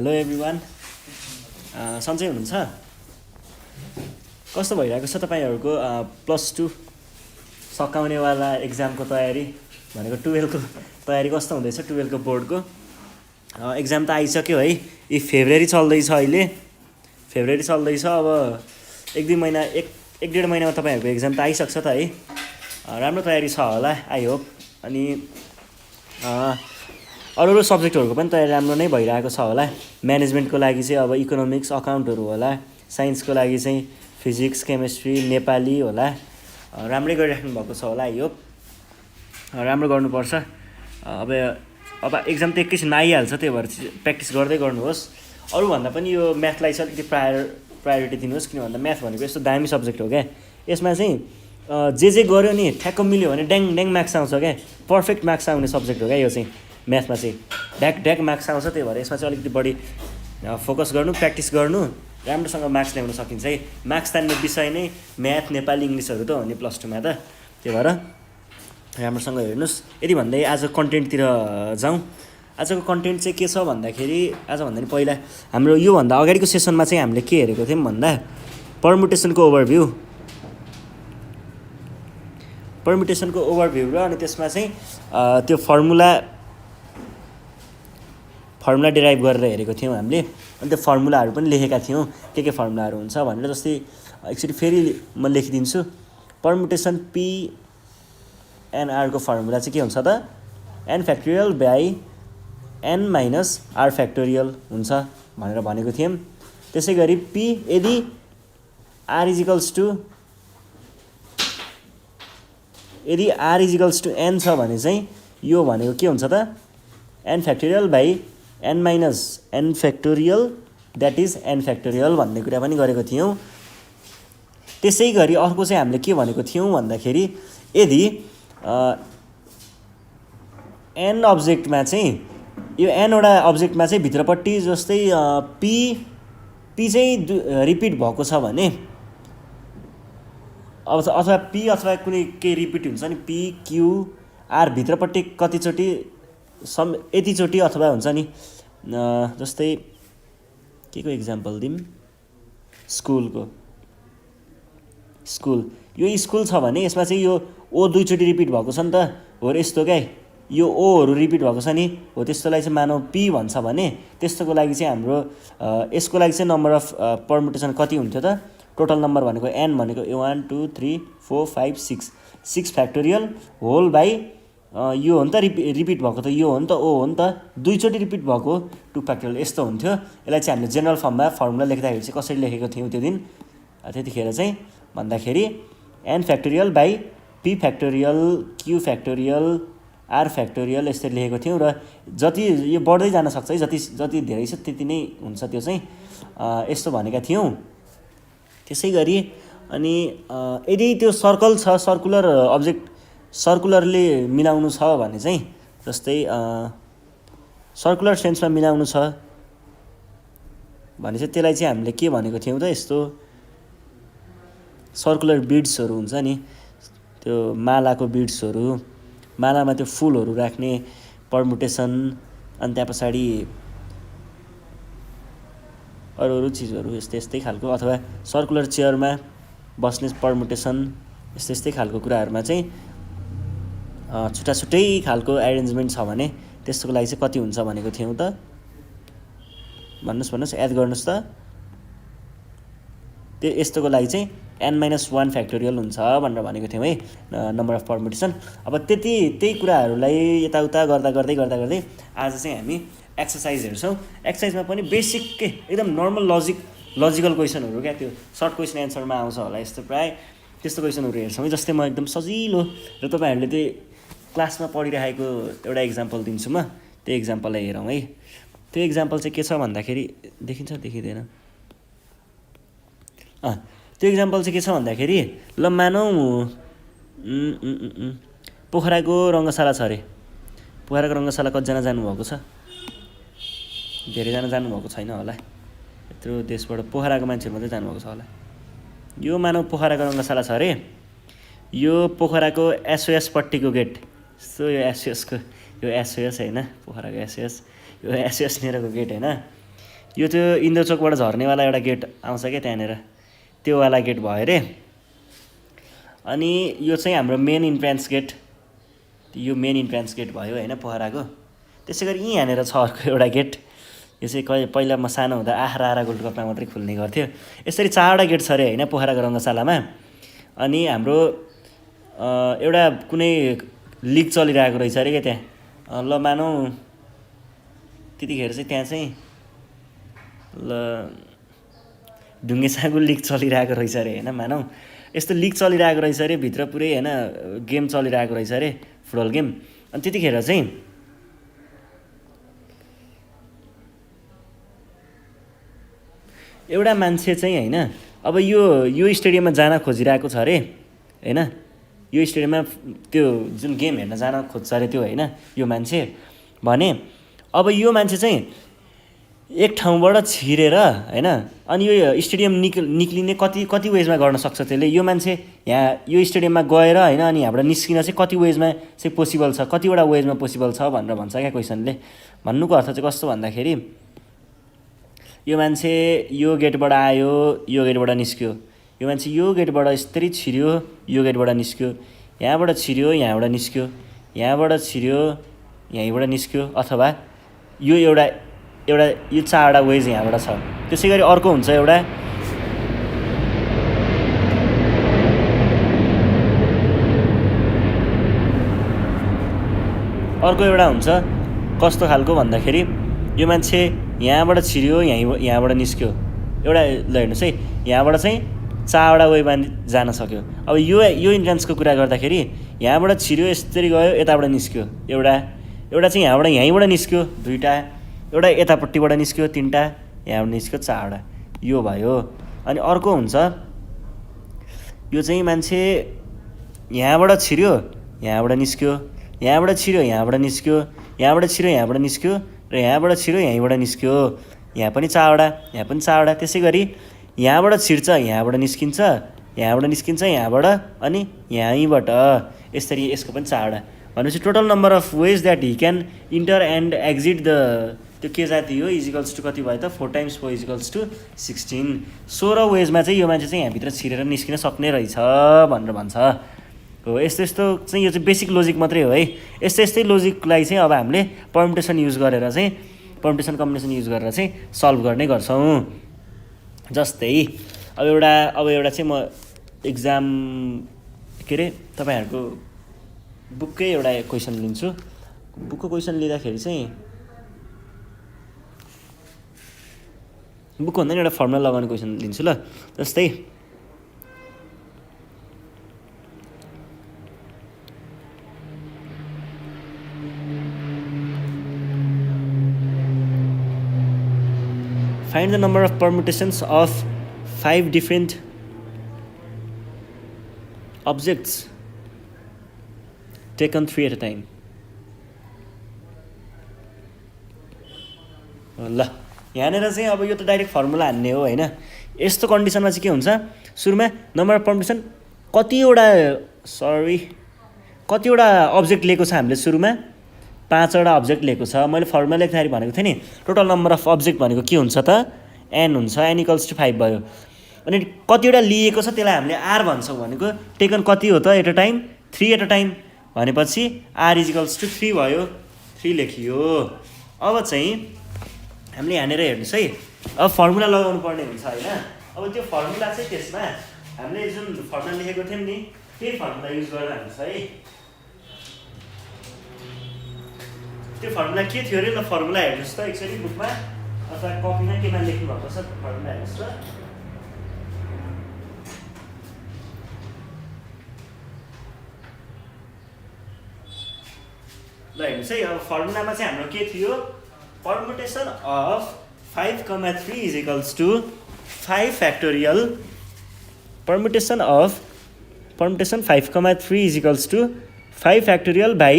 Hello everyone, सन्चै हुनुहुन्छ? कस्तो भइरहेको छ तपाईँहरूको +2 सकाउनेवाला एक्जामको तयारी भनेको 12को तयारी कस्तो हुँदैछ? 12को बोर्डको एक्जाम त आइसक्यो है। फेब्रुअरी चल्दैछ अहिले, फेब्रुअरी चल्दैछ। अब एक डेढ महिनामा तपाईँहरूको एक्जाम त आइसक्छ त है। राम्रो तयारी छ होला आई होप। अनि अरू सब्जेक्टहरूको पनि तयारी राम्रो नै भइरहेको छ होला। म्यानेजमेन्टको लागि चाहिँ अब इकोनोमिक्स अकाउन्टहरू होला, साइन्सको लागि चाहिँ फिजिक्स केमिस्ट्री नेपाली होला। राम्रै गरिराख्नु भएको छ होला आई होप। राम्रो गर्नुपर्छ। अब एक्जाम त एकैछिनमा आइहाल्छ, त्यही भएर प्र्याक्टिस गर्दै गर्नुहोस्। अरूभन्दा पनि यो म्याथलाई चाहिँ अलिकति प्रायोरिटी दिनुहोस्, किन भन्दा म्याथ भनेको यस्तो दामी सब्जेक्ट हो क्या। यसमा चाहिँ जे गर्यो नि ठ्याक्क मिल्यो भने ड्याङ मार्क्स आउँछ क्या। पर्फेक्ट मार्क्स आउने सब्जेक्ट हो क्या यो चाहिँ। म्याथमा चाहिँ ढ्याक मार्क्स आउँछ, त्यही भएर यसमा चाहिँ अलिकति बढी फोकस गर्नु, प्र्याक्टिस गर्नु, राम्रोसँग मार्क्स ल्याउन सकिन्छ है। मार्क्स तान्ने विषय नै म्याथ नेपाली इङ्ग्लिसहरू त हो नि +2मा त, त्यही भएर राम्रोसँग हेर्नुहोस्। यदि भन्दै आज कन्टेन्टतिर जाउँ। आजको कन्टेन्ट चाहिँ के छ भन्दाखेरि, आजभन्दा नि पहिला हाम्रो योभन्दा अगाडिको सेसनमा चाहिँ हामीले के हेरेको थियौँ भन्दा पर्मुटेसनको ओभरभ्यू र अनि त्यसमा चाहिँ त्यो फर्मुला डिराइभ गरेर हेरेको थियौँ हामीले। अनि त्यो फर्मुलाहरू पनि लेखेका थियौँ, के फर्मुलाहरू हुन्छ भनेर। जस्तै एकचोटि फेरि म लेखिदिन्छु। पर्मुटेसन P&R को फर्मुला चाहिँ के हुन्छ त? n factorial by n minus r factorial हुन्छ भनेर भनेको थियौँ। त्यसै गरी P यदि r इजिकल्स टु n छ भने चाहिँ यो भनेको के हुन्छ त? n factorial by n minus n factorial that is n factorial भन्ने कुरा पनि गरेको थियौँ। त्यसै गरी अर्को चाहिँ हामीले के भनेको थियौँ भन्दाखेरि, यदि n अब्जेक्टमा चाहिँ यो nवटा अब्जेक्टमा चाहिँ भित्रपट्टि जस्तै p चाहिँ रिपिट भएको छ भने, अथवा p अथवा कुनै केही रिपिट हुन्छ नि, p q r भित्रपट्टि कतिचोटि यतिचोटि अथवा हुन्छ नि। जस्तै के को इक्जाम्पल दिउँ? स्कुल यो स्कुल छ भने यसमा चाहिँ यो ओ दुईचोटि रिपिट भएको छ नि त, हो यस्तो क्या। यो ओहरू रिपिट भएको छ नि, हो त्यस्तोलाई चाहिँ मानव p भन्छ भने त्यस्तोको लागि चाहिँ हाम्रो यसको लागि चाहिँ नम्बर अफ पर्मुटेसन कति हुन्थ्यो त? टोटल नम्बर भनेको n भनेको 1 2 3 4 5 6 फ्याक्टोरियल होल बाई यो हो नि त रिपिट भएको त यो हो नि त, ओ हो नि त, दुईचोटि रिपिट भएको 2 फ्याक्टोरियल यस्तो हुन्थ्यो। यसलाई चाहिँ हामीले जेनरल फर्ममा फर्मुला लेख्दाखेरि चाहिँ कसरी लेखेको थियौँ त्यो दिन? त्यतिखेर चाहिँ भन्दाखेरि n factorial by p factorial q factorial r factorial यसरी लेखेको थियौँ। र जति यो बढ्दै जान सक्छ है, जति धेरै छ त्यति नै हुन्छ त्यो चाहिँ, यस्तो भनेका थियौँ। त्यसै गरी अनि यदि त्यो सर्कल छ, सर्कुलरले मिलाउनु छ भने चाहिँ, जस्तै सर्कुलर सेन्समा मिलाउनु छ भने चाहिँ त्यसलाई चाहिँ हामीले के भनेको थियौँ त? यस्तो सर्कुलर बिड्सहरू हुन्छ नि, त्यो मालाको बिड्सहरू, मालामा त्यो फुलहरू राख्ने पर्मुटेसन, अनि त्यहाँ पछाडि अरू चिजहरू यस्तै खालको, अथवा सर्कुलर चेयरमा बस्ने पर्मुटेसन, यस्तै खालको कुराहरूमा चाहिँ छुट्टै खालको एरेन्जमेन्ट छ भने त्यस्तोको लागि चाहिँ कति हुन्छ भनेको थियौँ त? भन्नुहोस् याद गर्नुहोस् त। त्यो यस्तोको लागि चाहिँ n-1 फ्याक्टोरियल हुन्छ भनेर भनेको थियौँ है, नम्बर अफ पर्मुटेसन। अब त्यही कुराहरूलाई यताउता गर्दै आज चाहिँ हामी एक्सर्साइज हेर्छौँ। एक्सर्साइजमा पनि बेसिक एकदम नर्मल लजिकल क्वेसनहरू क्या, त्यो सर्ट क्वेसन एन्सरमा आउँछ होला यस्तो प्राय त्यस्तो क्वेसनहरू हेर्छौँ। जस्तै म एकदम सजिलो र तपाईँहरूले त्यही क्लासमा पढिरहेको एउटा इक्जाम्पल दिन्छु म, त्यो इक्जाम्पललाई हेरौँ है। त्यो इक्जाम्पल चाहिँ के छ भन्दाखेरि, देखिन्छ देखिँदैन? त्यो इक्जाम्पल चाहिँ के छ भन्दाखेरि, ल मानौँ पोखराको रङ्गशाला छ अरे। पोखराको रङ्गशाला कतिजना जानुभएको छ? धेरैजना जानुभएको छैन होला, यत्रो देशबाट पोखराको मान्छेहरू मात्रै जानुभएको छ होला। यो मानव पोखराको रङ्गशाला छ अरे। यो पोखराको SOS पट्टिको गेट, सो यो SOS होइन, पोखराको SOS, यो SOS नेरको गेट होइन। यो त्यो इन्द्रचोकबाट झर्नेवाला एउटा गेट आउँछ क्या त्यहाँनिर, त्योवाला गेट भयो अरे। अनि यो चाहिँ हाम्रो मेन इन्ट्रान्स गेट, यो मेन इन्ट्रान्स गेट भयो होइन पोखराको। त्यसै गरी यहाँनिर छ अर्को एउटा गेट, यो चाहिँ पहिला म सानो हुँदा आहारा गोल्ड कपमा मात्रै खुल्ने गर्थ्यो। यसरी 4वटा गेट छ अरे होइन पोखराको रङ्गशालामा। अनि हाम्रो एउटा कुनै लिग चलिरहेको रहेछ अरे क्या त्यहाँ। ल मानौँ त्यतिखेर चाहिँ त्यहाँ चाहिँ ल ढुङ्गे सागु लिग चलिरहेको रहेछ अरे होइन, मानौँ यस्तो लिग चलिरहेको रहेछ अरे भित्र पुरै होइन, गेम चलिरहेको रहेछ अरे फुटबल गेम। अनि त्यतिखेर चाहिँ एउटा मान्छे चाहिँ होइन अब यो स्टेडियममा जान खोजिरहेको छ अरे होइन, यो स्टेडियममा त्यो जुन गेम हेर्न जान खोज्छ अरे त्यो होइन यो मान्छे। भने अब यो मान्छे चाहिँ एक ठाउँबाट छिरेर होइन, अनि यो स्टेडियम निक्लिने कति वेजमा गर्न सक्छ त्यसले। यो मान्छे यहाँ यो स्टेडियममा गएर होइन अनि यहाँबाट निस्किन चाहिँ कति वेजमा चाहिँ पोसिबल छ, कतिवटा वेजमा पोसिबल छ भनेर भन्छ क्या क्वेसनले। भन्नुको अर्थ चाहिँ कस्तो भन्दाखेरि यो मान्छे यो गेटबाट आयो, यो गेटबाट निस्क्यो, यो मान्छे यो गेटबाट यसरी छिर्यो, यो गेटबाट निस्क्यो, यहाँबाट छिर्यो, यहाँबाट निस्क्यो, यहाँबाट छिर्यो, यहीँबाट निस्क्यो, अथवा यो एउटा यो 4वटा वेज यहाँबाट छ। त्यसै गरी अर्को हुन्छ एउटा हुन्छ कस्तो खालको भन्दाखेरि यो मान्छे यहाँबाट छिर्यो, यहाँबाट निस्क्यो, एउटा ल हेर्नुहोस् है, यहाँबाट चाहिँ 4वटा वेमा जान सक्यो। अब यो इन्ट्रान्सको कुरा गर्दाखेरि यहाँबाट छिर्यो, यसरी गयो, यताबाट निस्क्यो, एउटा चाहिँ यहीँबाट निस्क्यो 2टा, एउटा यतापट्टिबाट निस्क्यो 3टा, यहाँबाट निस्क्यो 4वटा, यो भयो। अनि अर्को हुन्छ यो चाहिँ मान्छे यहाँबाट छिर्यो, यहाँबाट निस्क्यो, यहाँबाट छिर्यो, यहाँबाट निस्क्यो, यहाँबाट छिर्यो, यहाँबाट निस्क्यो, र यहाँबाट छिर्यो, यहीँबाट निस्क्यो, यहाँ पनि 4वटा, यहाँ पनि 4वटा। त्यसै गरी यहाँबाट छिर्छ, यहाँबाट निस्किन्छ, यहाँबाट निस्किन्छ, यहाँबाट अनि यहीँबाट, यसरी यसको पनि 4वटा। भनेपछि total number of ways that he can enter and exit the त्यो के जाति हो इजिकल्स टु कति भयो त 4 × 4 = 16। 16 वेजमा चाहिँ यो मान्छे चाहिँ यहाँभित्र छिरेर निस्किन सक्ने रहेछ भनेर भन्छ हो। यस्तो चाहिँ यो चाहिँ बेसिक लोजिक मात्रै हो है। यस्तै लोजिकलाई चाहिँ अब हामीले पर्मुटेसन युज गरेर चाहिँ पर्मुटेसन कम्बिनेसन युज गरेर चाहिँ सल्भ गर्ने गर्छौँ। जस्तै अब एउटा चाहिँ म एक्जाम के अरे तपाईँहरूको बुककै एउटा क्वेसन लिन्छु। बुकको क्वेसन लिँदाखेरि चाहिँ बुकको भन्दा नि एउटा फर्मुला लगाउने क्वेसन लिन्छु ल। जस्तै find the number of permutations of 5 different objects taken 3 at a time. ल यहाँनिर चाहिँ अब यो त डाइरेक्ट फर्मुला हान्ने हो होइन। यस्तो कन्डिसनमा चाहिँ के हुन्छ, सुरुमा नम्बर अफ पर्मुटेसन कतिवटा अब्जेक्ट लिएको छ हामीले, सुरुमा 5वटा अब्जेक्ट लिएको छ। मैले फर्मुला लेख्दाखेरि भनेको थिएँ नि टोटल नम्बर अफ अब्जेक्ट भनेको के हुन्छ त n हुन्छ, n = 5 भयो। अनि कतिवटा लिएको छ त्यसलाई हामीले r भन्छौँ, भनेको टेकन कति हो त at a time 3 at a time भनेपछि r = 3 भयो, 3 लेखियो। अब चाहिँ हामीले यहाँनिर हेर्नुहोस् है, अब फर्मुला लगाउनु पर्ने हुन्छ होइन। अब त्यो फर्मुला चाहिँ त्यसमा हामीले जुन फर्मुला लेखेको थियौँ नि त्यही फर्मुला युज गरेर हाल्छ है। त्यो फर्मुला के थियो अरे, ल फर्मुला हेर्नुहोस् त एकचोटि बुकमा अथवा कपीमा केमा लेख्नु भएको छ फर्मुला हेर्नुहोस् त। ल हेर्नुहोस् है, अब फर्मुलामा चाहिँ हाम्रो के थियो, permutation of 5, 3 = 5 factorial, permutation 5, 3 = 5 factorial by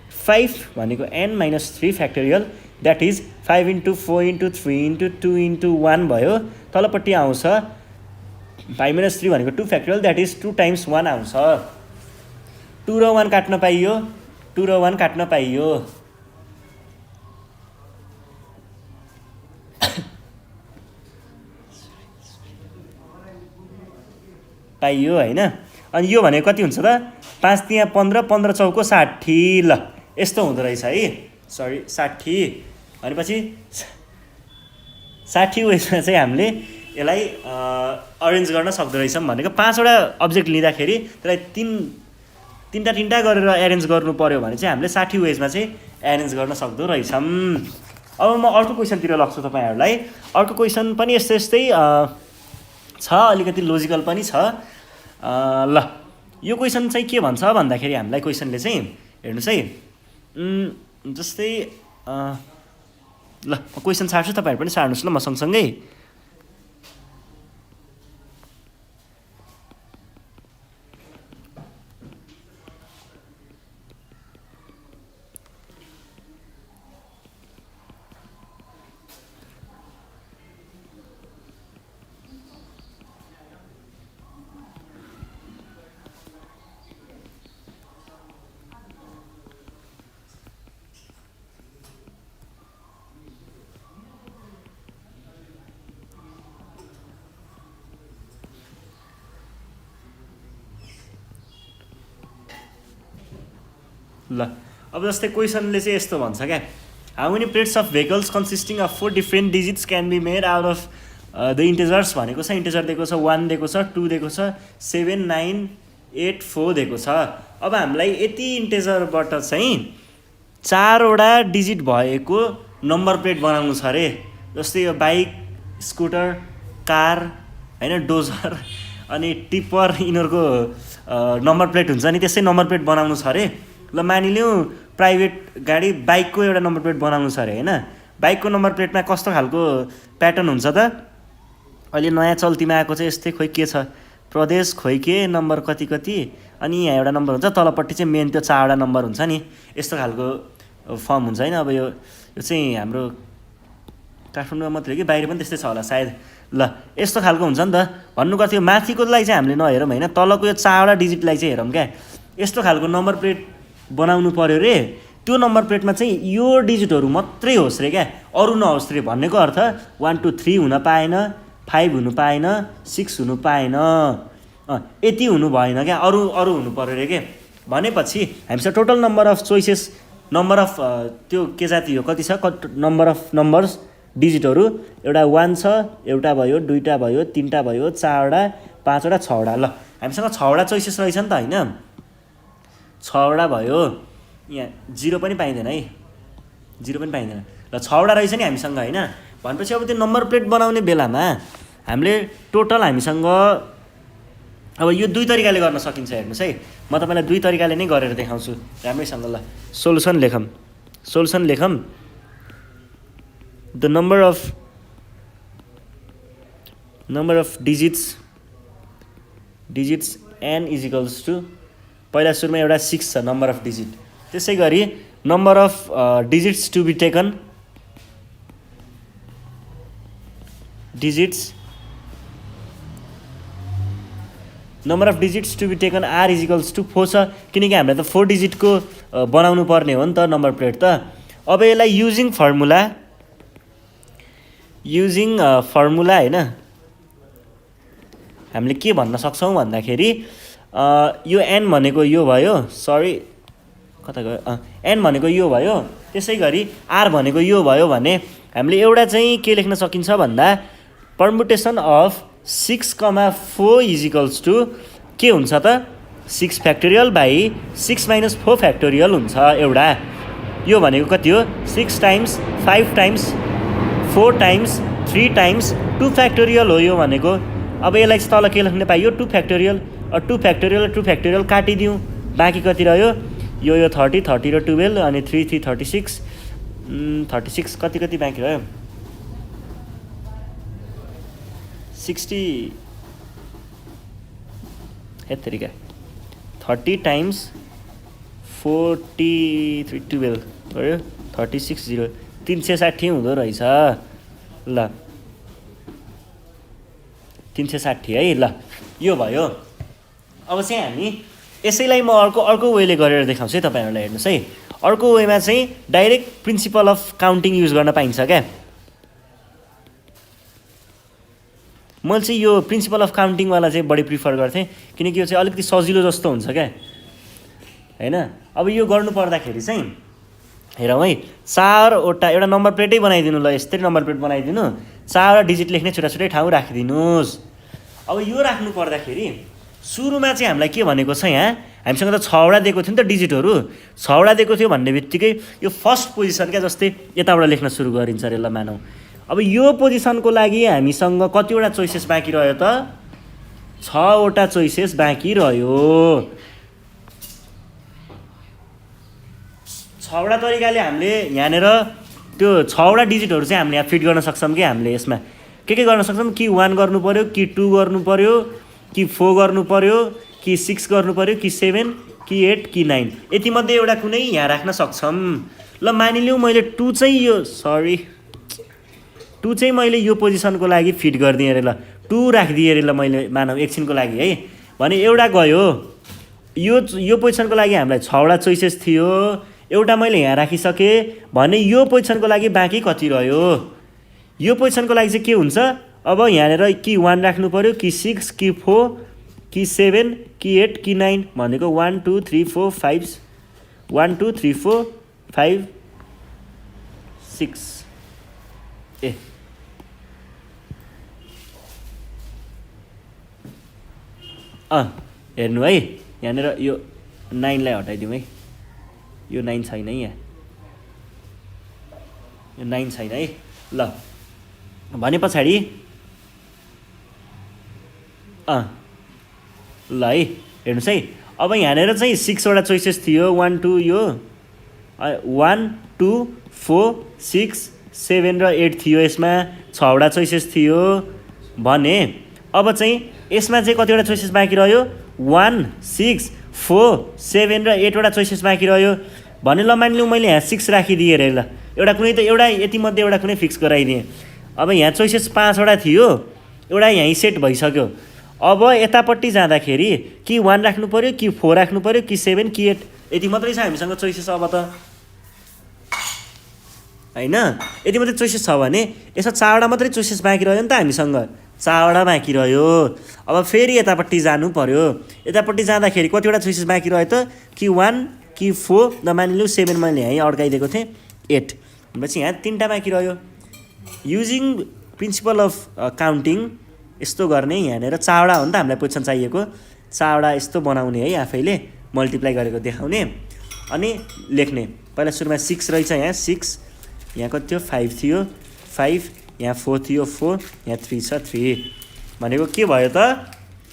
5 भनेको n - 3 factorial, that is 5 × 4 × 3 × 2 × 1 भयो। तलपट्टि आउँछ 5 - 3 भनेको 2 factorial, that is 2 × 1 आउँछ। 2 र 1 काट्न पाइयो, 2 र 1 काट्न पाइयो। पाइयो होइन। अनि यो भनेको कति हुन्छ त 5 तिया 15 15 चौको 60 ल यस्तो हुँदो रहेछ है। सरी 60 भनेपछि 60 वेजमा चाहिँ हामीले यसलाई अरेन्ज गर्न सक्दो रहेछौँ भनेको 5वटा अब्जेक्ट लिँदाखेरि त्यसलाई तिनवटा गरेर एरेन्ज गर्नु पर्यो भने चाहिँ हामीले 60 वेजमा चाहिँ एरेन्ज गर्न सक्दो रहेछौँ। अब म अर्को क्वेसनतिर लग्छु तपाईँहरूलाई। अर्को क्वेसन पनि यस्तै छ, अलिकति लोजिकल पनि छ। ल यो क्वेसन चाहिँ के भन्छ भन्दाखेरि हामीलाई क्वेसनले चाहिँ हेर्नुहोस् है, जस्तै ल क्वेसन छाड्छु, तपाईँहरू पनि छाड्नुहोस् ल म सँगसँगै। ल अब जस्तै क्वेसनले चाहिँ यस्तो भन्छ क्या, how many plates of vehicles consisting of 4 different digits can be made out of the integers भनेको छ। इन्टिजर दिएको छ 1 दिएको छ, 2 दिएको छ, 7 9 8 4 दिएको छ। अब हामीलाई यति इन्टिजरबाट चाहिँ 4वटा डिजिट भएको नम्बर प्लेट बनाउनु छ अरे। जस्तै यो बाइक, स्कुटर, कार होइन, डोजर अनि टिप्पर यिनीहरूको नम्बर प्लेट हुन्छ नि, त्यसै नम्बर प्लेट बनाउनु छ अरे। ल मानिलिउँ प्राइभेट गाडी बाइकको एउटा नम्बर प्लेट बनाउनु छ अरे होइन। बाइकको नम्बर प्लेटमा कस्तो खालको प्याटर्न हुन्छ त, अहिले नयाँ चल्तीमा आएको चाहिँ यस्तै, खोइ के छ, प्रदेश खोइ के नम्बर कति कति, अनि यहाँ एउटा नम्बर हुन्छ, तलपट्टि चाहिँ मेन त्यो 4वटा नम्बर हुन्छ नि, यस्तो खालको फर्म हुन्छ होइन। अब यो चाहिँ हाम्रो काठमाडौँमा मात्रै कि बाहिर पनि त्यस्तै छ होला सायद। ल यस्तो खालको हुन्छ नि त, भन्नु गर्थ्यो माथिकोलाई चाहिँ हामीले नहेरौँ होइन, तलको यो 4वटा डिजिटलाई चाहिँ हेरौँ क्या। यस्तो खालको नम्बर प्लेट बनाउनु पर्यो रे। त्यो नम्बर प्लेटमा चाहिँ यो डिजिटहरू मात्रै होस् रे क्या, अरू नहोस् रे भन्नेको अर्थ। 1 2 3 हुन पाएन, 5 हुनु पाएन, 6 हुनु पाएन, यति हुनु भएन क्या, अरू हुनु पर्यो रे के। भनेपछि हामीसँग total number of choices, number of त्यो के जाति हो कति छ, नम्बर अफ नम्बर्स डिजिटहरू एउटा 1 छ, एउटा भयो, 2टा भयो, 3टा भयो, 4वटा, 5वटा, 6वटा। ल हामीसँग 6वटा चोइसेस रहेछ नि त होइन, 6वटा भयो, यहाँ 0 पनि पाइँदैन है, 0 पनि पाइँदैन। ल 6वटा रहेछ नि हामीसँग होइन। भनेपछि अब त्यो नम्बर प्लेट बनाउने बेलामा हामीले टोटल हामीसँग अब यो 2 तरिकाले गर्न सकिन्छ। हेर्नुहोस् है, म तपाईँलाई 2 तरिकाले नै गरेर देखाउँछु राम्रैसँग। ल सोलुसन लेखौँ। The number of digits n is equals to, पहिला सुरुमा एउटा 6 छ नम्बर अफ डिजिट, त्यसै गरी number of digits to be taken, number of digits to be taken R is equals to 4 छ, किनकि हामीलाई त 4 डिजिटको बनाउनु पर्ने हो नि त नम्बर प्लेट त। अब यसलाई युजिङ फर्मुला होइन हामीले के भन्न सक्छौँ भन्दाखेरि यो n भनेको यो भयो, सरी कता गयो, n भनेको यो भयो, त्यसै गरी r भनेको यो भयो भने हामीले एउटा चाहिँ के लेख्न सकिन्छ भन्दा पर्मुटेसन अफ 6,4 इज इक्वल्स टु के हुन्छ त 6 फ्याक्टोरियल बाई 6 माइनस 4 फ्याक्टोरियल हुन्छ एउटा। यो भनेको कति हो, 6 times 5 times 4 times 3 times 2 factorial हो यो भनेको। अब यसलाई चाहिँ तल के लेख्न पाइयो, 2 फ्याक्टोरियल, 2 फ्याक्टोरियल काटिदिउँ, बाँकी कति रह्यो, यो 30 30 र 12 अनि 3 3 36 36 कति बाँकी रह्यो, 60 हेत्तेरिका 30 टाइम्स 43 12 गयो 36 0 360 हुँदो रहेछ। ल 360 है। ल यो भयो। अब चाहिँ हामी यसैलाई म अर्को वेले गरेर देखाउँछु है तपाईँहरूलाई। हेर्नुहोस् है, अर्को वेमा चाहिँ direct principal of counting use गर्न पाइन्छ क्या। मैले चाहिँ यो प्रिन्सिपल अफ काउन्टिङवाला चाहिँ बढी प्रिफर गर्थेँ किनकि यो चाहिँ अलिकति सजिलो जस्तो हुन्छ क्या हैन। अब यो गर्नु पर्दाखेरि चाहिँ हेरौँ है, 4वटा एउटा नम्बर प्लेटै बनाइदिनु ल, यस्तै नम्बर प्लेट बनाइदिनु, 4वटा डिजिट लेख्ने छुट्टा छुट्टै ठाउँ राखिदिनुहोस्। अब यो राख्नु पर्दाखेरि सुरुमा चाहिँ हामीलाई के भनेको छ, यहाँ हामीसँग त 6वटा दिएको थियो नि त डिजिटहरू, 6वटा दिएको थियो भन्ने बित्तिकै यो फर्स्ट पोजिसन क्या, जस्तै यताबाट लेख्न सुरु गरिन्छ अरे ल मानौँ। अब यो पोजिसनको लागि हामीसँग कतिवटा चोइसेस बाँकी रह्यो त, 6वटा चोइसेस बाँकी रह्यो। 6वटा तरिकाले हामीले यहाँनिर त्यो 6वटा डिजिटहरू चाहिँ हामीले यहाँ फिट गर्न सक्छौँ कि हामीले यसमा के गर्न सक्छौँ, कि 1 गर्नु पऱ्यो, कि 2 गर्नु पऱ्यो, कि 4 गर्नु पऱ्यो, कि 6 गर्नु पऱ्यो, कि 7, कि 8, कि 9, यतिमध्ये एउटा कुनै यहाँ राख्न सक्छौँ। ल मानिलिउँ मैले 2 चाहिँ यो 2 चाहिँ मैले यो पोजिसनको लागि फिट गरिदिएँ अरे ल, 2 राखिदिएँ अरे ल मैले, मानौँ एकछिनको लागि है, भने एउटा गयो। यो पोजिसनको लागि हामीलाई 6वटा चोइसेस थियो, एउटा मैले यहाँ राखिसकेँ भने यो पोजिसनको लागि बाँकी कति रह्यो। यो पोजिसनको लागि चाहिँ के हुन्छ, अब यहाँनिर कि 1 राख्नु पऱ्यो, कि 6, कि 4, कि 7, कि 8, कि 9 भनेको 1 2 3 4 5 1 2 3 4 5 6 ए हेर्नु है, यहाँनिर यो 9लाई हटाइदिउँ है, यो 9 छैन है, यहाँ यो 9 छैन है। ल भने पछाडि ल है हेर्नुहोस् है, अब यहाँनिर चाहिँ 6वटा चोइसेस थियो, 1 2 यो 1 2 4 6 7 र 8 थियो, यसमा 6वटा चोइसेस थियो भने अब चाहिँ यसमा चाहिँ कतिवटा चोइसेस बाँकी रह्यो, 1 6 4 7 र 8वटा चोइसेस बाँकी रह्यो भने ल मानिलिउँ मैले यहाँ 6 राखिदिएँ अरे ल, एउटा कुनै त एउटा यतिमध्ये एउटा कुनै फिक्स गराइदिएँ। अब यहाँ चोइसेस 5वटा थियो, एउटा यहीँ सेट भइसक्यो। अब यतापट्टि जाँदाखेरि कि 1 राख्नु पऱ्यो, कि 4 राख्नु पऱ्यो, कि 7, कि 8, यति मात्रै छ हामीसँग चोइसेस। अब त होइन यति मात्रै चोइसेस छ भने यसमा 4वटा मात्रै चोइसेस बाँकी रह्यो नि त, हामीसँग 4वटा बाँकी रह्यो। अब फेरि यतापट्टि जानु पऱ्यो, यतापट्टि जाँदाखेरि कतिवटा चोइसेस बाँकी रह्यो त, कि 1, कि 4 न मानिलिउँ 7 मैले यहीँ अड्काइदिएको थिएँ, 8 भनेपछि यहाँ 3वटा बाँकी रह्यो। युजिङ प्रिन्सिपल अफ काउन्टिङ यस्तो गर्ने, यहाँनिर 4वटा हो नि त हामीलाई पोजिसन चाहिएको, 4वटा यस्तो बनाउने है, आफैले मल्टिप्लाई गरेको देखाउने अनि लेख्ने। पहिला सुरुमा 6 रहेछ, यहाँ 6, यहाँ कति थियो 5 थियो 5, यहाँ 4 थियो 4, यहाँ 3 छ 3 भनेको के भयो त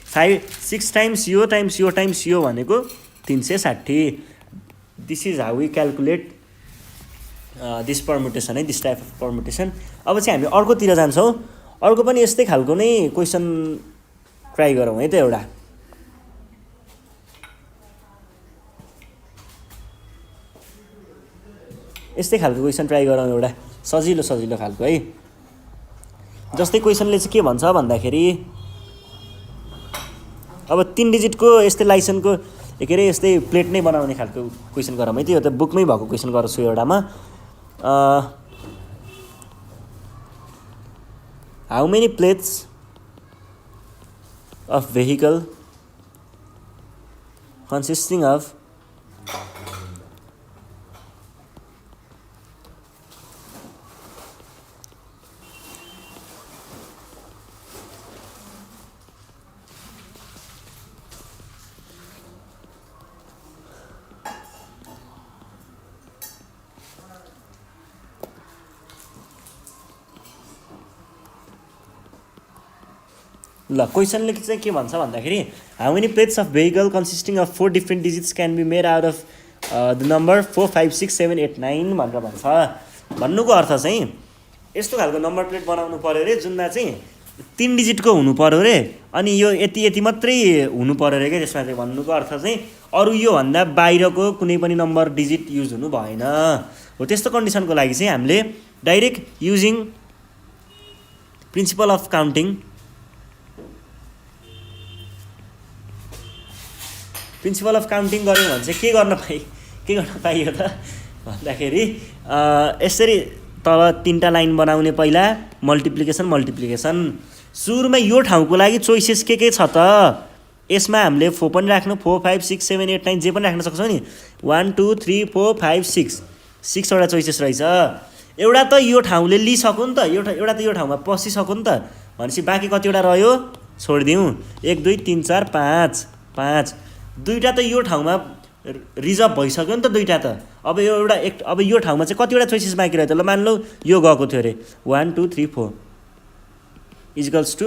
6 टाइम्स यो टाइम्स यो टाइम्स यो भनेको 360। This is how we calculate this permutation है, दिस टाइप अफ पर्मुटेसन। अब चाहिँ हामी अर्कोतिर जान्छौँ, अर्को पनि यस्तै खालको नै क्वेसन ट्राई गरौँ है त, एउटा यस्तै खालको क्वेसन ट्राई गरौँ, एउटा सजिलो सजिलो खालको है। जस्तै क्वेसनले चाहिँ के भन्छ भन्दाखेरि अब 3 डिजिटको यस्तै लाइसेन्सको के अरे यस्तै प्लेट नै बनाउने खालको क्वेसन गरौँ है त, यो त बुकमै भएको क्वेसन गर्छु एउटामा। How many plates of vehicle consisting of ल क्वेसनले चाहिँ के भन्छ भन्दाखेरि how many plates of vehicle consisting of 4 different digits can be made out of the number 4 5 6 7 8 9 भनेर भन्छ। भन्नुको अर्थ चाहिँ यस्तो खालको नम्बर प्लेट बनाउनु पऱ्यो अरे जुनमा चाहिँ 3 डिजिटको हुनु पऱ्यो अरे, अनि यो यति यति मात्रै हुनु पऱ्यो अरे क्या। त्यसमा चाहिँ भन्नुको अर्थ चाहिँ अरू योभन्दा बाहिरको कुनै पनि नम्बर डिजिट युज हुनु भएन हो। त्यस्तो कन्डिसनको लागि चाहिँ हामीले direct using principal of counting गऱ्यौँ भने चाहिँ के गर्न पाइयो त भन्दाखेरि यसरी तल 3टा लाइन बनाउने, पहिला मल्टिप्लिकेसन सुरुमा यो ठाउँको लागि चोइसेस के छ त यसमा हामीले 4 पनि राख्नु 4 5 6 7 8 9 जे पनि राख्न सक्छौँ नि 1 2 3 4 5 6 6वटा चोइसेस रहेछ एउटा त यो ठाउँले लिइसक्यो नि त एउटा त यो ठाउँमा पसिसक्यो नि त भनेपछि बाँकी कतिवटा रह्यो छोडिदिउँ 1 2 3 4 5 5 दुईटा त यो ठाउँमा रिजर्भ भइसक्यो नि त दुईटा त अब यो अब यो ठाउँमा चाहिँ कतिवटा चोइसेस बाँकी रह्यो त ल मान लौ यो गएको थियो अरे 1 2 3 4 इजिकल्स टु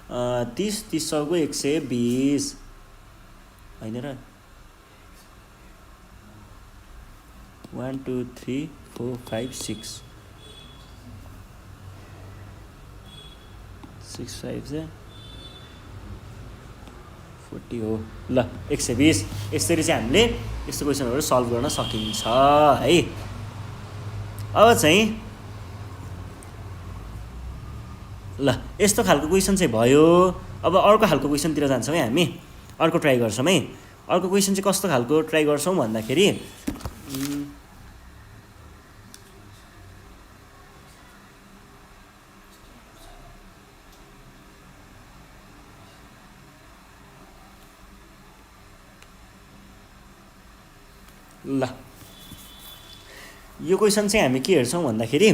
30 30 सौको 120 होइन र 1 2 3 4 5 6 6 5 चाहिँ 40 हो ल 120 यसरी चाहिँ हामीले यस्तो क्वेसनहरू सल्भ गर्न सकिन्छ है अब चाहिँ ल यस्तो खालको क्वेसन चाहिँ भयो अब अर्को खालको क्वेसनतिर जान्छौँ है हामी अर्को ट्राई गर्छौँ है अर्को क्वेसन चाहिँ कस्तो खालको ट्राई गर्छौँ भन्दाखेरि ल यो क्वेसन चाहिँ हामी के हेर्छौँ भन्दाखेरि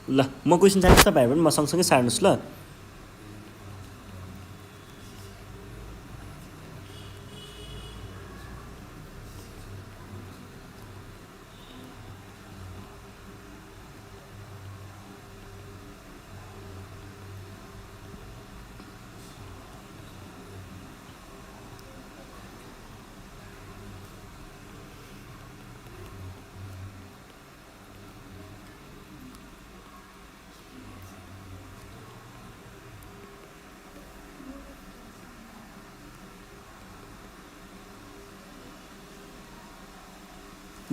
ल म क्वेसन जान्छु तपाईँहरू पनि म सँगसँगै सार्नुहोस् ल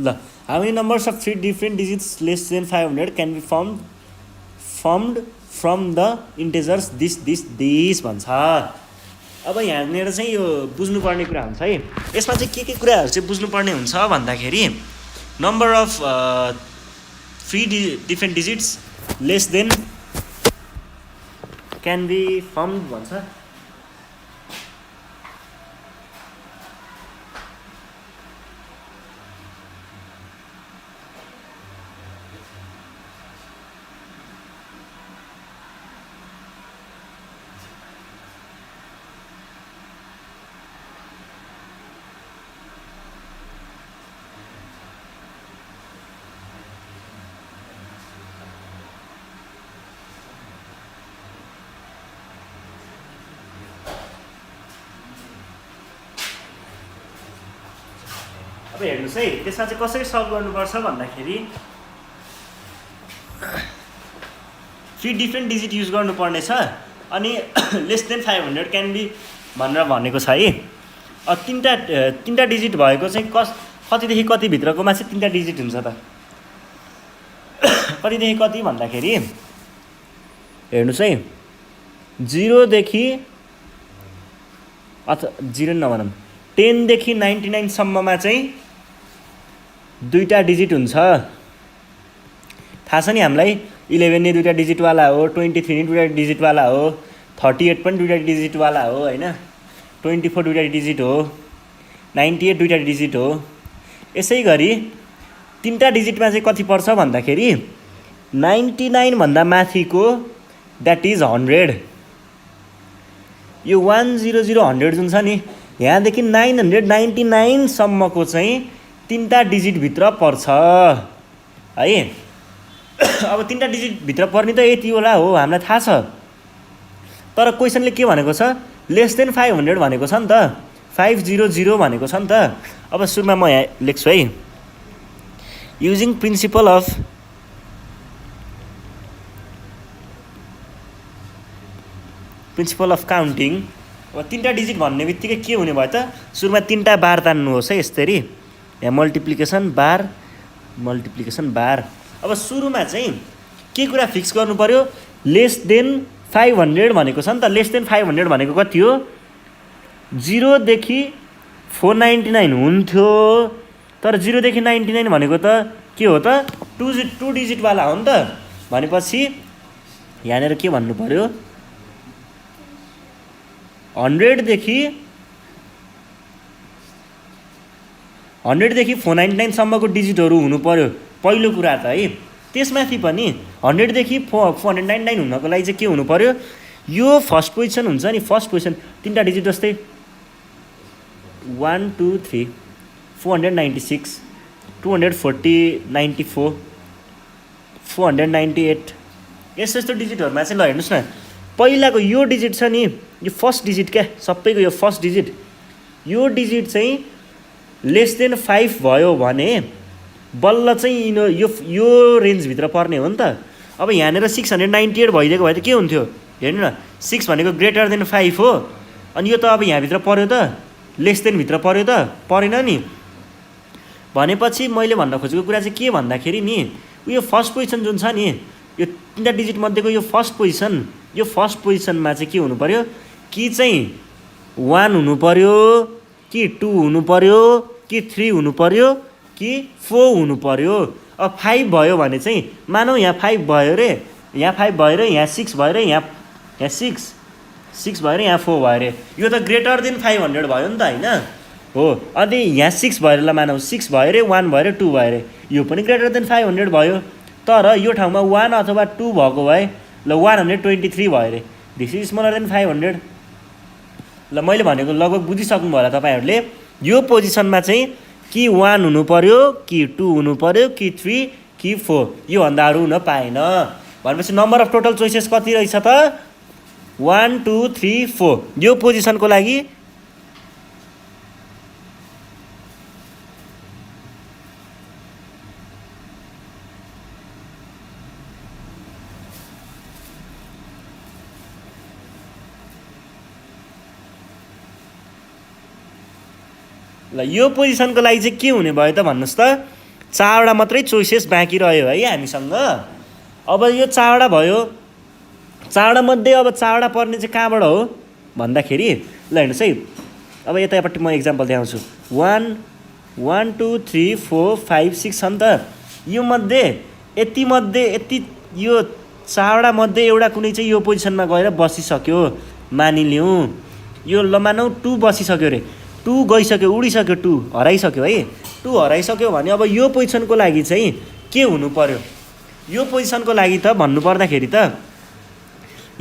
ल how many numbers of 3 different digits less than 500 can be formed from the integers this भन्छ अब यहाँनिर चाहिँ यो बुझ्नुपर्ने कुरा हुन्छ है यसमा चाहिँ के कुराहरू चाहिँ बुझ्नुपर्ने हुन्छ भन्दाखेरि number of 3 different digits less than can be formed भन्छ अब हेर्नुहोस् है त्यसमा चाहिँ कसरी सल्भ गर्नुपर्छ भन्दाखेरि 3 डिफ्रेन्ट डिजिट युज गर्नुपर्ने छ अनि लेस देन 500 क्यान बी भनेर भनेको छ है तीनटा डिजिट भएको चाहिँ कतिदेखि कति भित्रकोमा चाहिँ 3टा डिजिट हुन्छ त कतिदेखि कति भन्दाखेरि हेर्नुहोस् है 0 देखि अथवा 0 नभनौँ 10 देखि 99 सम्ममा चाहिँ 2टा डिजिट हुन्छ थाहा छ नि हामीलाई 11 ने 2टा डिजिटवाला हो 23 ने 2टा डिजिटवाला हो 38 पनि 2टा डिजिटवाला हो हैन 24 2टा डिजिट हो 98 2टा डिजिट हो यसै गरी 3टा डिजिटमा चाहिँ कति पर्छ भन्दाखेरि 99 भन्दा माथिको द्याट इज 100 यो 100 100 जुन छ नि यहाँदेखि 999 सम्मको चाहिँ 3टा डिजिट भित्र पर्छ है अब 3टा डिजिट भित्र पर्ने त यति होला हो हामीलाई थाहा छ तर क्वेसनले के भनेको छ लेस देन 500 भनेको छ नि त 500 भनेको छ नि त अब सुरुमा म यहाँ लेख्छु है युजिङ प्रिन्सिपल अफ काउन्टिङ अब 3टा डिजिट भन्ने बित्तिकै के हुने भयो त सुरुमा 3टा बार तान्नुहोस् है यसरी यहाँ मल्टिप्लिकेसन बार अब सुरुमा चाहिँ के कुरा फिक्स गर्नु पर्यो लेस देन 500 भनेको छ नि त लेस देन 500 भनेको कति हो 0 देखि 499 हुन्थ्यो तर 0 देखि 99 भनेको त के हो त टु डिजिटवाला हो नि त। भनेपछि यहाँनिर के भन्नु पर्यो 100 देखि 499 सम्मको डिजिटहरू हुनु पर्यो पहिलो कुरा त है। त्यसमाथि पनि 100 देखि 499 हुनको लागि चाहिँ के हुनु पर्यो, यो फर्स्ट पोजिसन हुन्छ नि, फर्स्ट पोजिसन 3टा डिजिट जस्तै 1 2 3 496 240 94 498 यस्तो यस्तो डिजिटहरुमा चाहिँ ल हेर्नुस् न, पहिलाको यो डिजिट छ नि, यो फर्स्ट डिजिट क्या, सबैको यो फर्स्ट डिजिट, यो डिजिट चाहिँ लेस देन 5 भयो भने बल्ल चाहिँ यो रेन्जभित्र पर्ने हो नि त। अब यहाँनिर 698 भइदिएको भए त के हुन्थ्यो हेर्नु न, 6 भनेको ग्रेटर देन 5 हो, अनि यो त अब यहाँभित्र पर्यो त, लेस देनभित्र पर्यो त, परेन नि। भनेपछि मैले भन्न खोजेको कुरा चाहिँ के भन्दाखेरि नि, यो फर्स्ट पोजिसन जुन छ नि, यो 3टा डिजिट मध्येको यो फर्स्ट पोजिसनमा चाहिँ के हुनु पर्यो, कि चाहिँ 1 हुनु पर्यो, कि 2 हुनु पर्यो, कि 3 हुनु पर्यो, कि 4 हुनु पर्यो। अब 5 भयो भने चाहिँ मानौ यहाँ 5 भयो रे, यहाँ 5 भयो रे, यहाँ 6 भयो रे, यहाँ 6 भयो रे, यहाँ 4 भयो रे, यो त ग्रेटर देन 500 भयो नि त होइन हो। अनि यहाँ 6 भयो रे, ल मानौ 6 भयो रे, 1 भयो रे, 2 भयो रे, यो पनि ग्रेटर देन 500 भयो। तर यो ठाउँमा 1 अथवा 2 भएको भए ल 123 भयो रे, दिस इज स्मलर देन 500। ल मैले भनेको लगभग बुझिसक्नु होला तपाईँहरूले, यो पोजिसनमा चाहिँ कि 1 हुनु पर्यो, कि 2 हुनु पर्यो, कि 3, कि 4, योभन्दा अरू हुन पाएन। भनेपछि नम्बर अफ टोटल चोइसेस कति रहेछ त 1 2 3 4, यो पोजिसनको लागि ल यो पोजिसनको लागि चाहिँ के हुने भयो त भन्नुहोस् त, 4वटा मात्रै चोइसेस बाँकी रह्यो है हामीसँग। अब यो 4वटा भयो, 4वटा मध्ये अब 4वटा पर्ने चाहिँ कहाँबाट हो भन्दाखेरि ल हेर्नुहोस् है, अब यतापट्टि म एक्जाम्पल देखाउँछु, 1 1 2 3 4 5 6 छ नि त, यो मध्ये यति यो 4वटा मध्ये एउटा कुनै चाहिँ यो पोजिसनमा गएर बसिसक्यो मानिलिउँ, यो ल मानौ 2 बसिसक्यो रे, 2 गइसक्यो, उडिसक्यो, 2 हराइसक्यो है, 2 हराइसक्यो भने अब यो पोजिसनको लागि चाहिँ के हुनु पर्यो, यो पोजिसनको लागि त भन्नुपर्दाखेरि त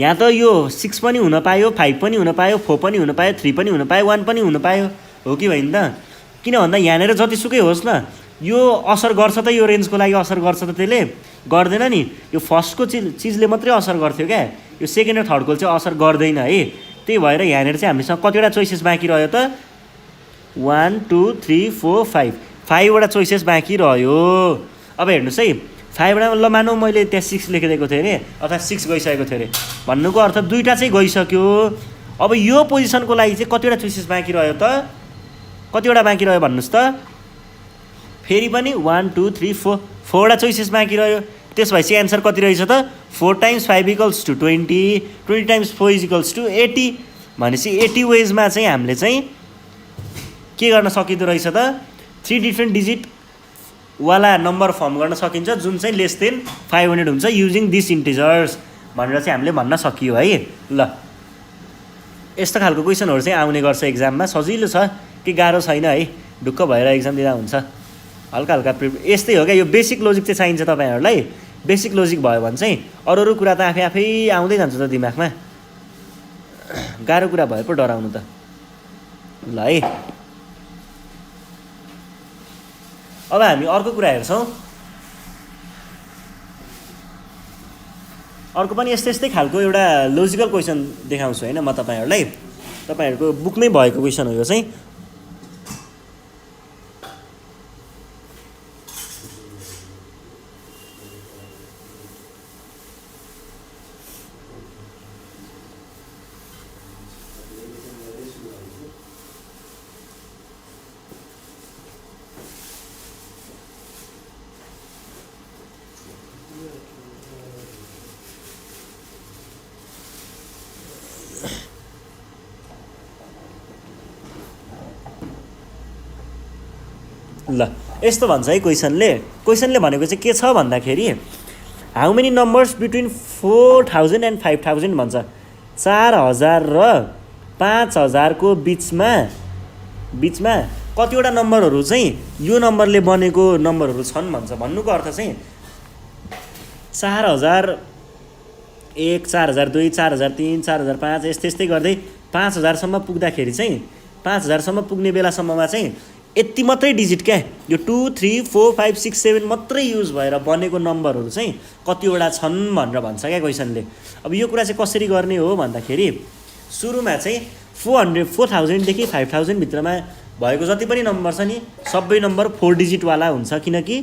यहाँ त यो 6 पनि हुन पायो, 5 पनि हुन पायो, 4 पनि हुन पायो, 3 पनि हुन पायो, 1 पनि हुन पायो, हो कि होइन त। किन भन्दा यहाँनिर जतिसुकै होस् न, यो असर गर्छ त, यो रेन्जको लागि असर गर्छ त, त्यसले गर्दैन नि, यो फर्स्टको चिजले मात्रै असर गर्थ्यो क्या, यो सेकेन्ड र थर्डको चाहिँ असर गर्दैन है। त्यही भएर यहाँनिर चाहिँ हामीसँग कतिवटा चोइसेस बाँकी रह्यो त 1 2 3 4 5, 5वटा चोइसेस बाँकी रह्यो। अब हेर्नुहोस् है, 5वटा ल मानौ मैले त्यहाँ 6 लेखिदिएको थिएँ अरे, अथवा 6 गइसकेको थियो अरे, भन्नुको अर्थ 2टा चाहिँ गइसक्यो। अब यो पोजिसनको लागि चाहिँ कतिवटा चोइसेस बाँकी रह्यो त, कतिवटा बाँकी रह्यो भन्नुहोस् त, फेरि पनि 1 2 3 4, 4वटा चोइसेस बाँकी रह्यो। त्यस भएपछि एन्सर कति रहेछ त 4 × 5 = 20, 20 × 4 = 80। भनेपछि 80 वेजमा चाहिँ हामीले चाहिँ के गर्न सकिँदो रहेछ त, 3 डिफ्रेन्ट डिजिट वाला नम्बर फर्म गर्न सकिन्छ जुन चाहिँ लेस देन 500 हुन्छ युजिङ दिस इन्टिजर्स भनेर चाहिँ हामीले भन्न सकियो है। ल यस्तो खालको क्वेसनहरू चाहिँ आउने गर्छ एक्जाममा, सजिलो छ कि गाह्रो छैन है, ढुक्क भएर एक्जाम दिँदा हुन्छ, हल्का हल्का यस्तै हो क्या, यो बेसिक लोजिक चाहिँ चाहिन्छ तपाईँहरूलाई। बेसिक लोजिक भयो भने चाहिँ अरू कुरा त आफै आउँदै जान्छ त दिमागमा, गाह्रो कुरा भए पो डराउनु त। ल है अब हामी अर्को कुरा हेर्छौँ, अर्को पनि यस्तै खालको एउटा लोजिकल क्वेसन देखाउँछु होइन म तपाईँहरूलाई, तपाईँहरूको बुकमै भएको क्वेसन हो यो चाहिँ। ल यस्तो भन्छ है क्वेसनले भनेको चाहिँ के छ भन्दाखेरि how many numbers between 4000 and 5000 भन्छ। 4000 र 5000 को बिचमा कतिवटा नम्बरहरू चाहिँ यो नम्बरले बनेको नम्बरहरू छन् भन्छ। भन्नुको अर्थ चाहिँ 4001 4002 4003 4005 यस्तै गर्दै 5000 सम्म पुग्दाखेरि चाहिँ 5000 सम्म पुग्ने बेलासम्ममा चाहिँ यति मात्रै डिजिट क्या यो 2 3 4 5 6 7 मात्रै युज भएर बनेको नम्बरहरू चाहिँ कतिवटा छन् भनेर भन्छ क्या क्वेसनले। अब यो कुरा चाहिँ कसरी गर्ने हो भन्दाखेरि सुरुमा चाहिँ 4000 देखि 5000 भित्रमा भएको जति पनि नम्बर छ नि सबै नम्बर 4 डिजिटवाला हुन्छ, किनकि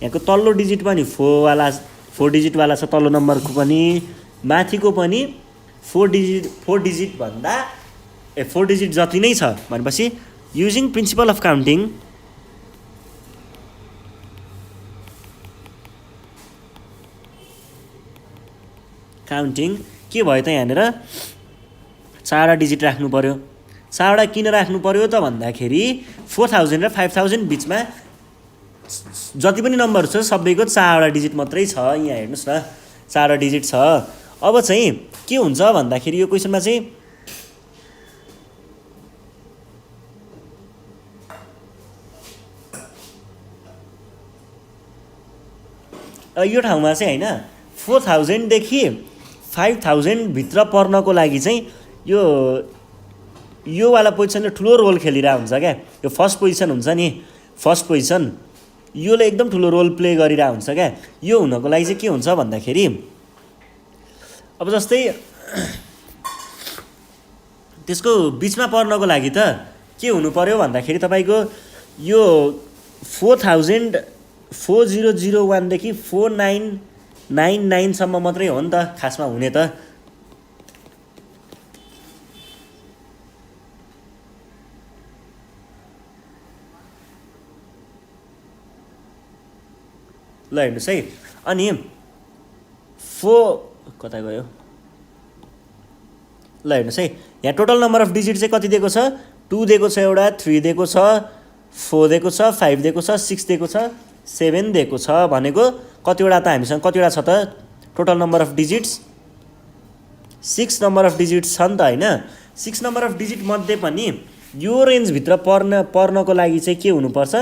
यहाँको तल्लो डिजिट पनि 4 डिजिटवाला छ, तल्लो नम्बरको पनि माथिको पनि 4 डिजिट भन्दा 4 डिजिट जति नै छ भनेपछि युजिङ प्रिन्सिपल अफ काउन्टिङ के भयो त यहाँनिर 4वटा डिजिट राख्नु पर्यो। 4वटा किन राख्नु पर्यो त भन्दाखेरि 4000 र 5000 बिचमा जति पनि नम्बर छ सबैको 4वटा डिजिट मात्रै छ। यहाँ हेर्नुहोस् न 4वटा डिजिट छ। अब चाहिँ के हुन्छ भन्दाखेरि यो क्वेसनमा चाहिँ यो ठाउँमा चाहिँ हैन 4000 देखि 5000 भित्र पर्नको लागि चाहिँ यो वाला पोजिसनले ठुलो रोल खेलिरहेको हुन्छ क्या। यो फर्स्ट पोजिसन हुन्छ नि, फर्स्ट पोजिसन योले एकदम ठुलो रोल प्ले गरिरहेको हुन्छ क्या। यो हुनको लागि चाहिँ के हुन्छ भन्दाखेरि अब जस्तै त्यसको बिचमा पर्नको लागि त के हुनु पर्यो भन्दाखेरि तपाईको यो 4001 देखि 4999 सम्म मात्रै हो नि त खासमा हुने त। ल हेर्नुहोस् है, अनि कता गयो, ल हेर्नुहोस् है यहाँ टोटल नम्बर अफ डिजिट चाहिँ कति दिएको छ 2 दिएको छ, एउटा 3 दिएको छ, 4 दिएको छ, 5 दिएको छ, 6 दिएको छ, 7 दिएको छ भनेको कतिवटा त हामीसँग कतिवटा छ त total number of digits 6 number of digits छ नि त हैन। 6 नम्बर अफ डिजिट मध्ये पनि यो रेन्जभित्र पर्नको लागि चाहिँ के हुनुपर्छ,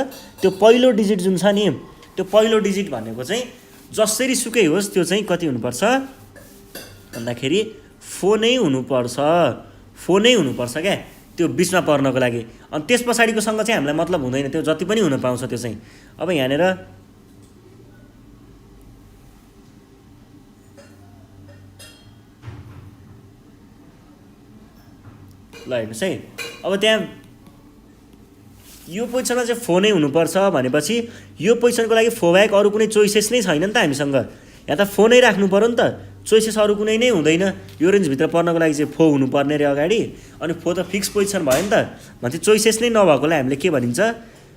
त्यो पहिलो डिजिट जुन छ नि त्यो पहिलो डिजिट भनेको चाहिँ जसरी सुकै होस् त्यो चाहिँ कति हुनुपर्छ भन्दाखेरि 4 नै हुनुपर्छ क्या त्यो बिचमा पर्नको लागि। अनि त्यस पछाडिको सँग चाहिँ हामीलाई मतलब हुँदैन, त्यो जति पनि हुन पाउँछ त्यो चाहिँ। अब यहाँनिर ल हेर्नुहोस् है, अब त्यहाँ यो पोजिसनमा चाहिँ 4 नै हुनुपर्छ भनेपछि यो पोजिसनको लागि 4 बाहेक अरू कुनै चोइसेस नै छैन नि त हामीसँग। यहाँ त 4 नै राख्नु पर्यो नि त, चोइसेस अरू कुनै नै हुँदैन। यो रेन्जभित्र पर्नको लागि चाहिँ 4 हुनुपर्ने रे अगाडि, अनि 4 त फिक्स पोजिसन भयो नि त। भने चाहिँ चोइसेस नै नभएकोलाई हामीले के भनिन्छ,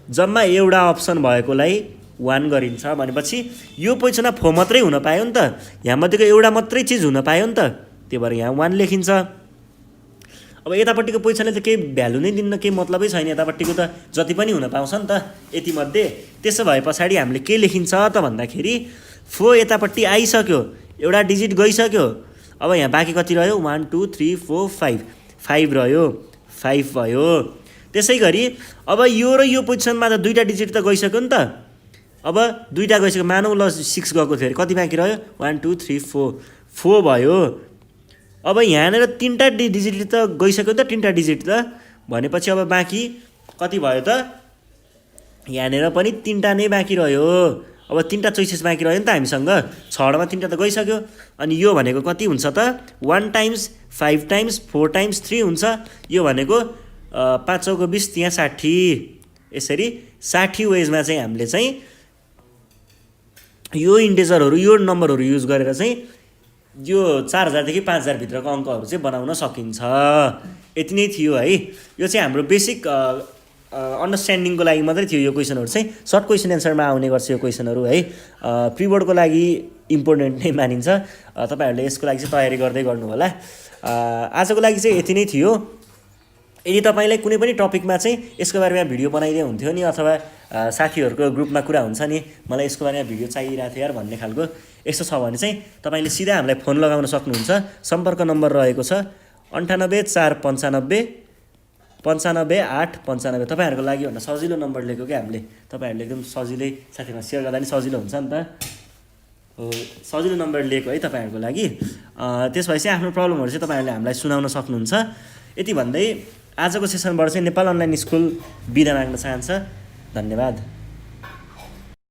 जम्मा एउटा अप्सन भएकोलाई 1 गरिन्छ। भनेपछि यो पोजिसनमा 4 मात्रै हुन पायो नि त, यहाँ मध्येको एउटा मात्रै चिज हुन पायो नि त, त्यही भएर यहाँ 1 लेखिन्छ। अब यतापट्टिको पोजिसनले त केही भ्यालु नै दिन्न, केही मतलबै छैन, यतापट्टिको त जति पनि हुन पाउँछ नि त यति मध्ये। त्यसो भए पछाडि हामीले के लेखिन्छ त भन्दाखेरि 4 यतापट्टि आइसक्यो, एउटा डिजिट गइसक्यो। अब यहाँ बाँकी कति रह्यो 1 2 3 4 5 रह्यो, 5 भयो। त्यसै गरी अब यो र यो पोजिसनमा त दुईटा डिजिट त गइसक्यो नि त। अब दुईटा गइसक्यो, मानौँ ल 6 गएको थियो अरे, कति बाँकी रह्यो 1 2 3 4 भयो। अब यहाँनिर 3टा डिजिट त गइसक्यो त, 3टा डिजिट त भनेपछि अब बाँकी कति भयो त, यहाँनिर पनि 3टा नै बाँकी रह्यो। अब 3टा चोइसेस बाँकी रह्यो नि त हामीसँग, 6वटामा 3टा त गइसक्यो। अनि यो भनेको कति हुन्छ त 1 टाइम्स 5 टाइम्स 4 टाइम्स 3 हुन्छ। यो भनेको 5 चौको 20 त्यहाँ 60, यसरी 60 वेजमा चाहिँ हामीले चाहिँ यो इन्टिजरहरू यो नम्बरहरू युज गरेर चाहिँ यो 4000 देखि 5000 भित्रको अङ्कहरू चाहिँ बनाउन सकिन्छ। यति नै थियो है। यो चाहिँ हाम्रो बेसिक अन्डरस्ट्यान्डिङको लागि मात्रै थियो। यो क्वेसनहरू चाहिँ सर्ट क्वेसन एन्सरमा आउने गर्छ यो क्वेसनहरू है। प्रिबोर्डको लागि इम्पोर्टेन्ट नै मानिन्छ। तपाईँहरूले यसको लागि चाहिँ तयारी गर्दै गर्नु होला। आजको लागि चाहिँ यति नै थियो। यदि तपाईँलाई कुनै पनि टपिकमा चाहिँ यसको बारेमा भिडियो बनाइदिए हुन्थ्यो नि, अथवा साथीहरूको ग्रुपमा कुरा हुन्छ नि मलाई यसको बारेमा भिडियो चाहिरहेको थियो यार भन्ने खालको यस्तो छ भने चाहिँ तपाईँले सिधा हामीलाई फोन लगाउन सक्नुहुन्छ। सम्पर्क नम्बर रहेको छ 98 495 95 8 95। तपाईँहरूको लागि भन्दा सजिलो नम्बर लिएको क्या हामीले, तपाईँहरूले एकदम सजिलै साथीमा सेयर गर्दा नि सजिलो हुन्छ नि त। सजिलो नम्बर लिएको है तपाईँहरूको लागि। त्यस भएपछि आफ्नो प्रब्लमहरू चाहिँ तपाईँहरूले हामीलाई सुनाउन सक्नुहुन्छ। यति भन्दै आजको सेसनबाट चाहिँ नेपाल अनलाइन स्कुल बिदा माग्न चाहन्छ। धन्यवाद।